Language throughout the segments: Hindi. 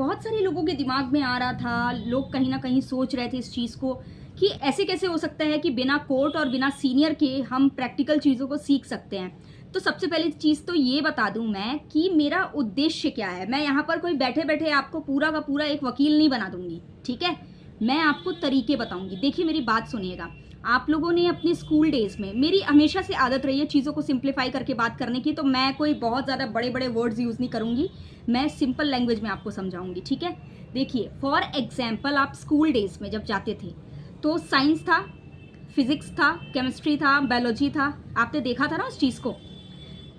बहुत सारे लोगों के दिमाग में आ रहा था, लोग कहीं न कहीं सोच रहे थे इस चीज़ को कि ऐसे कैसे हो सकता है कि बिना कोर्ट और बिना सीनियर के हम प्रैक्टिकल चीज़ों को सीख सकते हैं। तो सबसे पहली चीज़ तो ये बता दूँ मैं कि मेरा उद्देश्य क्या है। मैं यहाँ पर कोई बैठे-बैठे आपको पूरा का पूरा एक वकील नहीं बना दूँगी, ठीक है? मैं आपको तरीके बताऊँगी। देखिए मेरी बात सुनिएगा। आप लोगों ने अपने स्कूल डेज़ में, मेरी हमेशा से आदत रही है चीज़ों को सिंप्लीफाई करके बात करने की, तो मैं कोई बहुत ज़्यादा बड़े-बड़े वर्ड्स यूज़ नहीं करूँगी। मैं सिंपल लैंग्वेज में आपको समझाऊँगी, ठीक है? देखिए फॉर एग्ज़ाम्पल आप स्कूल डेज़ में जब जाते थे, तो साइंस था, फिज़िक्स था, केमिस्ट्री था, बायोलॉजी था, आपने देखा था ना उस चीज़ को।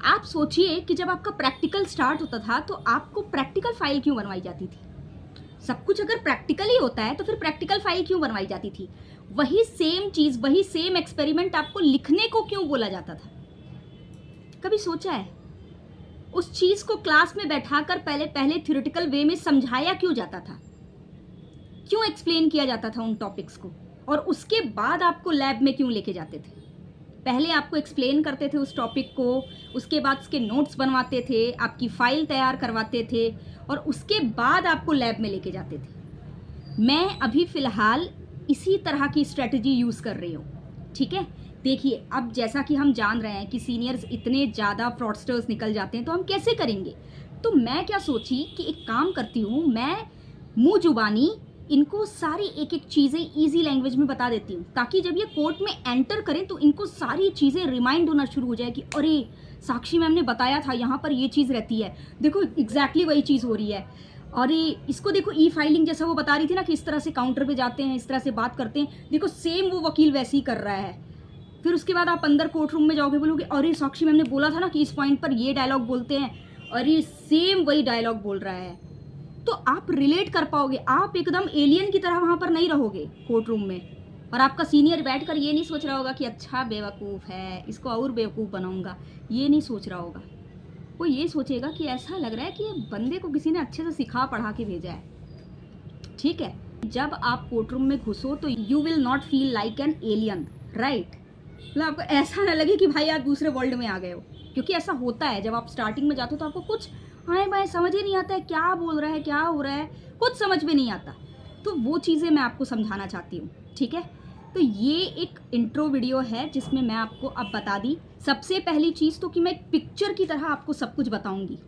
आप सोचिए कि जब आपका प्रैक्टिकल स्टार्ट होता था, तो आपको प्रैक्टिकल फ़ाइल क्यों बनवाई जाती थी? सब कुछ अगर प्रैक्टिकली होता है तो फिर प्रैक्टिकल फाइल क्यों बनवाई जाती थी? वही सेम चीज़, वही सेम एक्सपेरिमेंट आपको लिखने को क्यों बोला जाता था? कभी सोचा है? उस चीज़ को क्लास में बैठाकर पहले पहले थ्योरेटिकल वे में समझाया क्यों जाता था? क्यों एक्सप्लेन किया जाता था उन टॉपिक्स को? और उसके बाद आपको लैब में क्यों लेके जाते थे? पहले आपको एक्सप्लेन करते थे उस टॉपिक को, उसके बाद उसके नोट्स बनवाते थे, आपकी फाइल तैयार करवाते थे और उसके बाद आपको लैब में लेके जाते थे। मैं अभी फ़िलहाल इसी तरह की स्ट्रैटेजी यूज़ कर रही हूँ, ठीक है? देखिए, अब जैसा कि हम जान रहे हैं कि सीनियर्स इतने ज़्यादा फ्रॉडस्टर्स निकल जाते हैं, तो हम कैसे करेंगे? तो मैं क्या सोची कि एक काम करती हूँ, मैं मुँह ज़ुबानी इनको सारी एक-एक चीज़ें ईज़ी लैंग्वेज में बता देती हूँ, ताकि जब ये कोर्ट में एंटर करें तो इनको सारी चीज़ें रिमाइंड होना शुरू हो जाए कि अरे! साक्षी मैम ने बताया था यहाँ पर ये चीज़ रहती है, देखो एग्ज़ैक्टली वही चीज़ हो रही है। अरे! इसको देखो ई-फाइलिंग जैसा वो बता रही थी ना कि इस तरह से काउंटर पे जाते हैं, इस तरह से बात करते हैं, देखो सेम वो वकील वैसे ही कर रहा है। फिर उसके बाद आप अंदर कोर्ट रूम में जाओगे, बोलोगे अरे! साक्षी मैम ने बोला था ना कि इस पॉइंट पर ये डायलॉग बोलते हैं, अरे! सेम वही डायलॉग बोल रहा है। तो आप रिलेट कर पाओगे, आप एकदम एलियन की तरह वहाँ पर नहीं रहोगे कोर्ट रूम में। और आपका सीनियर बैठकर ये नहीं सोच रहा होगा कि अच्छा बेवकूफ़ है, इसको और बेवकूफ़ बनाऊँगा, ये नहीं सोच रहा होगा। वो ये सोचेगा कि ऐसा लग रहा है कि ये बंदे को किसी ने अच्छे से सिखा पढ़ा के भेजा है, ठीक है? जब आप कोर्ट रूम में घुसो तो you will not feel like an alien, right? मतलब आपको ऐसा ना लगे कि भाई आप दूसरे वर्ल्ड में आ गए हो, क्योंकि ऐसा होता है जब आप स्टार्टिंग में जाते हो तो आपको कुछ आए-बाएँ समझ ही नहीं आता है, क्या बोल रहा है, क्या हो रहा है, कुछ समझ में नहीं आता। तो वो चीज़ें मैं आपको समझाना चाहती हूँ, ठीक है? तो ये एक इंट्रो वीडियो है जिसमें मैं आपको अब बता दी सबसे पहली चीज़ तो कि मैं एक पिक्चर की तरह आपको सब कुछ बताऊँगी।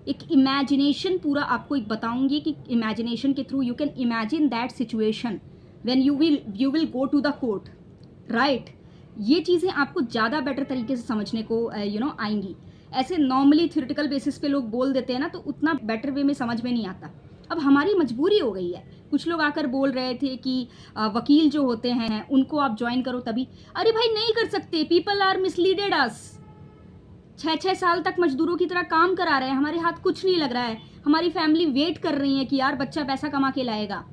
एक इमेजिनेशन पूरा आपको एक बताऊँगी कि इमेजिनेशन के through you can imagine that situation when you will go to the court, right? ये चीज़ें आपको ज़्यादा बेटर तरीके से समझने को आएँगी। ऐसे नॉर्मली थ्योरेटिकल बेसिस पे लोग बोल देते हैं ना, तो उतना बेटर वे में समझ में नहीं आता। अब हमारी मजबूरी हो गई है। कुछ लोग आकर बोल रहे थे कि वकील जो होते हैं उनको आप जॉइन करो तभी। अरे भाई नहीं कर सकते, पीपल आर मिसलीडेड अस। 6-6 साल तक मजदूरों की तरह काम करा रहे हैं, हमारे हाथ कुछ नहीं लग रहा है। हमारी फैमिली वेट कर रही है कि यार बच्चा पैसा कमा के लाएगा।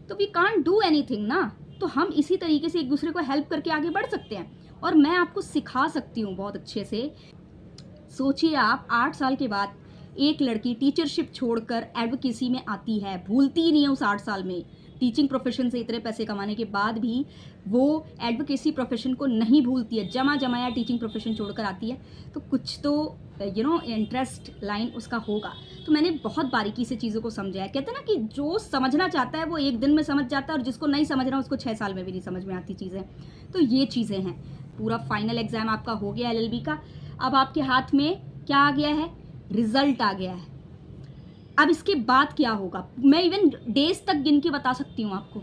तो वी कांट डू एनीथिंग ना। तो हम इसी तरीके से एक दूसरे को हेल्प करके आगे बढ़ सकते हैं और मैं आपको सिखा सकती हूँ बहुत अच्छे से। सोचिए आप 8 साल के बाद एक लड़की टीचरशिप छोड़कर एडवोकेसी में आती है, भूलती ही नहीं है उस 8 साल में। टीचिंग प्रोफेशन से इतने पैसे कमाने के बाद भी वो एडवोकेसी प्रोफेशन को नहीं भूलती है, जमा-जमाया टीचिंग प्रोफेशन छोड़कर आती है, तो कुछ तो इंटरेस्ट लाइन उसका होगा। तो मैंने बहुत बारीकी से चीज़ों को समझाया। कहते हैं ना कि जो समझना चाहता है वो 1 दिन में समझ जाता है और जिसको नहीं समझना उसको 6 साल में भी नहीं समझ में आती चीज़ें। तो ये चीज़ें हैं। पूरा फाइनल एग्ज़ाम आपका हो गया एलएलबी का। अब आपके हाथ में क्या आ गया है? रिज़ल्ट आ गया है। अब इसके बाद क्या होगा? मैं इवन डेज़ तक गिन के बता सकती हूँ आपको।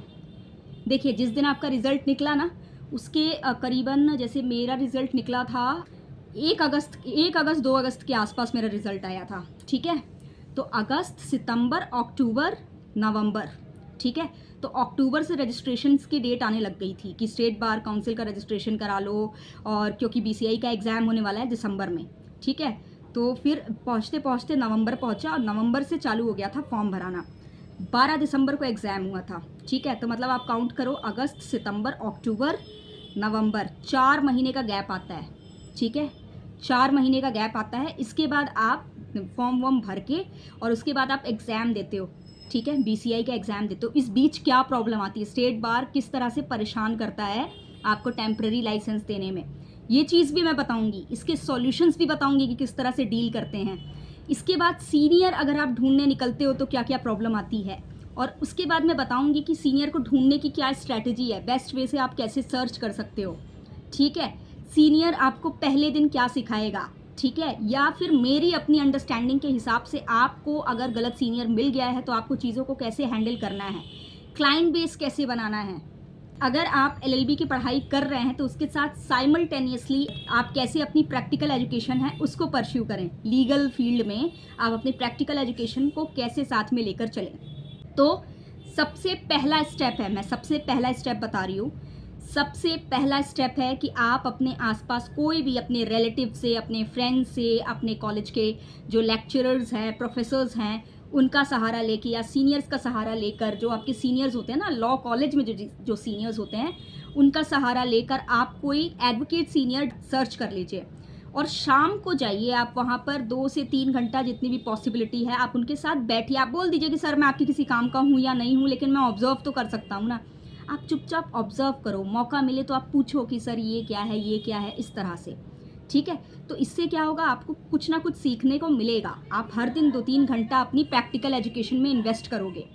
देखिए, जिस दिन आपका रिज़ल्ट निकला ना, उसके करीबन जैसे मेरा रिज़ल्ट निकला था 1 अगस्त 2 अगस्त के आसपास मेरा रिज़ल्ट आया था, ठीक है? तो अगस्त, सितंबर, अक्टूबर, नवंबर, ठीक है? तो अक्टूबर से रजिस्ट्रेशंस की डेट आने लग गई थी कि स्टेट बार काउंसिल का रजिस्ट्रेशन करा लो और क्योंकि बीसीआई का एग्ज़ाम होने वाला है दिसंबर में, ठीक है? तो फिर पहुँचते-पहुँचते नवंबर पहुँचा और नवंबर से चालू हो गया था फॉर्म भराना। 12 दिसंबर को एग्ज़ाम हुआ था, ठीक है? तो मतलब आप काउंट करो अगस्त, सितंबर, अक्टूबर, नवंबर 4 महीने का गैप आता है, ठीक है? 4 महीने का गैप आता है। इसके बाद आप फॉर्म वॉर्म भर के और उसके बाद आप एग्ज़ाम देते हो, ठीक है? बीसीआई का एग्ज़ाम देते हो। इस बीच क्या प्रॉब्लम आती है? स्टेट बार किस तरह से परेशान करता है आपको टेम्परेरी लाइसेंस देने में, ये चीज़ भी मैं बताऊँगी। इसके सॉल्यूशंस भी बताऊँगी कि किस तरह से डील करते हैं। इसके बाद सीनियर अगर आप ढूंढने निकलते हो तो क्या क्या प्रॉब्लम आती है, और उसके बाद मैं बताऊंगी कि सीनियर को ढूंढने की क्या स्ट्रैटेजी है, बेस्ट वे से आप कैसे सर्च कर सकते हो। ठीक है, सीनियर आपको पहले दिन क्या सिखाएगा, ठीक है, या फिर मेरी अपनी अंडरस्टैंडिंग के हिसाब से आपको अगर गलत सीनियर मिल गया है तो आपको चीज़ों को कैसे हैंडल करना है, क्लाइंट बेस कैसे बनाना है। अगर आप एलएलबी की पढ़ाई कर रहे हैं तो उसके साथ साइमल्टेनियसली आप कैसे अपनी प्रैक्टिकल एजुकेशन है उसको परस्यू करें। लीगल फील्ड में आप अपनी प्रैक्टिकल एजुकेशन को कैसे साथ में लेकर चलें। तो सबसे पहला स्टेप है, मैं सबसे पहला स्टेप बता रही हूँ, सबसे पहला स्टेप है कि आप अपने आसपास कोई भी अपने रिलेटिव से, अपने फ्रेंड से, अपने कॉलेज के जो लेक्चरर्स हैं, प्रोफेसर्स हैं, उनका सहारा लेके या सीनियर्स का सहारा लेकर, जो आपके सीनियर्स होते हैं ना लॉ कॉलेज में, जो सीनियर्स होते हैं उनका सहारा लेकर आप कोई एडवोकेट सीनियर सर्च कर लीजिए और शाम को जाइए आप वहाँ पर 2 से 3 घंटा जितनी भी पॉसिबिलिटी है आप उनके साथ बैठिए। आप बोल दीजिए कि सर मैं आपके किसी काम का हूँ या नहीं हूँ, लेकिन मैं ऑब्जर्व तो कर सकता हूँ ना। आप चुपचाप ऑब्जर्व करो, मौका मिले तो आप पूछो कि सर ये क्या है, ये क्या है, इस तरह से। ठीक है, तो इससे क्या होगा, आपको कुछ ना कुछ सीखने को मिलेगा। आप हर दिन 2-3 घंटा अपनी प्रैक्टिकल एजुकेशन में इन्वेस्ट करोगे।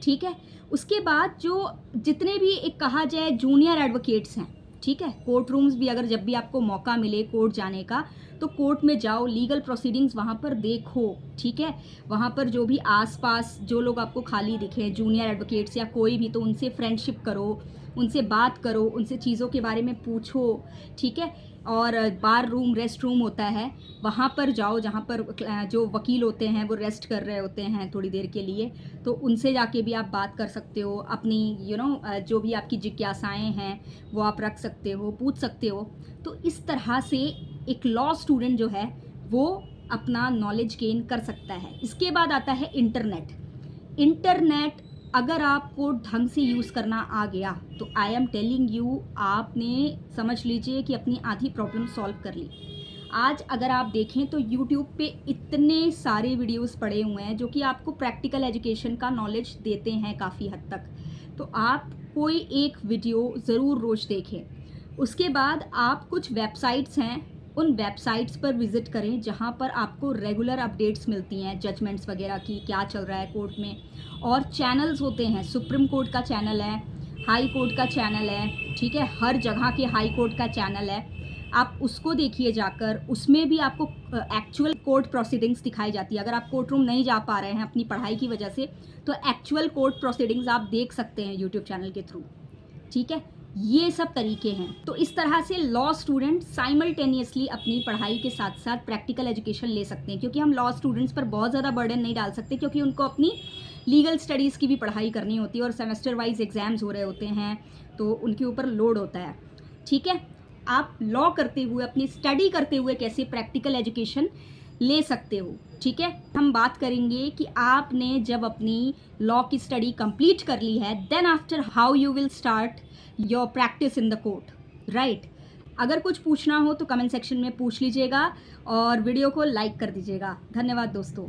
ठीक है, उसके बाद जो जितने भी एक कहा जाए जूनियर एडवोकेट्स हैं, ठीक है, कोर्ट रूम्स भी अगर जब भी आपको मौका मिले कोर्ट जाने का तो कोर्ट में जाओ, लीगल प्रोसीडिंग्स वहाँ पर देखो। ठीक है, वहाँ पर जो भी आसपास जो लोग आपको खाली दिखे जूनियर एडवोकेट्स या कोई भी, तो उनसे फ्रेंडशिप करो, उनसे बात करो, उनसे चीज़ों के बारे में पूछो। ठीक है, और बार रूम, रेस्ट रूम होता है, वहाँ पर जाओ जहाँ पर जो वकील होते हैं वो रेस्ट कर रहे होते हैं थोड़ी देर के लिए, तो उनसे जाके भी आप बात कर सकते हो। अपनी जो भी आपकी जिज्ञासाएं हैं वो आप रख सकते हो, पूछ सकते हो। तो इस तरह से एक लॉ स्टूडेंट जो है वो अपना नॉलेज गेन कर सकता है। इसके बाद आता है इंटरनेट। इंटरनेट अगर आपको ढंग से यूज़ करना आ गया तो आई एम टेलिंग यू, आपने समझ लीजिए कि अपनी आधी प्रॉब्लम सॉल्व कर ली। आज अगर आप देखें तो यूट्यूब पे इतने सारे वीडियोस पड़े हुए हैं जो कि आपको प्रैक्टिकल एजुकेशन का नॉलेज देते हैं काफ़ी हद तक। तो आप कोई एक वीडियो ज़रूर रोज़ देखें। उसके बाद आप कुछ वेबसाइट्स हैं, उन वेबसाइट्स पर विज़िट करें जहाँ पर आपको रेगुलर अपडेट्स मिलती हैं जजमेंट्स वगैरह की, क्या चल रहा है कोर्ट में। और चैनल्स होते हैं, सुप्रीम कोर्ट का चैनल है, हाई कोर्ट का चैनल है, ठीक है, हर जगह के हाई कोर्ट का चैनल है, आप उसको देखिए जाकर। उसमें भी आपको एक्चुअल कोर्ट प्रोसीडिंग्स दिखाई जाती है। अगर आप कोर्ट रूम नहीं जा पा रहे हैं अपनी पढ़ाई की वजह से तो एक्चुअल कोर्ट प्रोसीडिंग्स आप देख सकते हैं यूट्यूब चैनल के थ्रू। ठीक है, ये सब तरीके हैं। तो इस तरह से लॉ स्टूडेंट साइमल्टेनियसली अपनी पढ़ाई के साथ साथ प्रैक्टिकल एजुकेशन ले सकते हैं, क्योंकि हम लॉ स्टूडेंट्स पर बहुत ज़्यादा बर्डन नहीं डाल सकते, क्योंकि उनको अपनी लीगल स्टडीज़ की भी पढ़ाई करनी होती है और सेमेस्टर वाइज एग्ज़ाम्स हो रहे होते हैं, तो उनके ऊपर लोड होता है। ठीक है, आप लॉ करते हुए, अपनी स्टडी करते हुए कैसे प्रैक्टिकल एजुकेशन ले सकते हो। ठीक है, हम बात करेंगे कि आपने जब अपनी लॉ की स्टडी कंप्लीट कर ली है, then after how you will start your practice in the court, right. अगर कुछ पूछना हो तो कमेंट सेक्शन में पूछ लीजिएगा और वीडियो को लाइक कर दीजिएगा। धन्यवाद दोस्तों।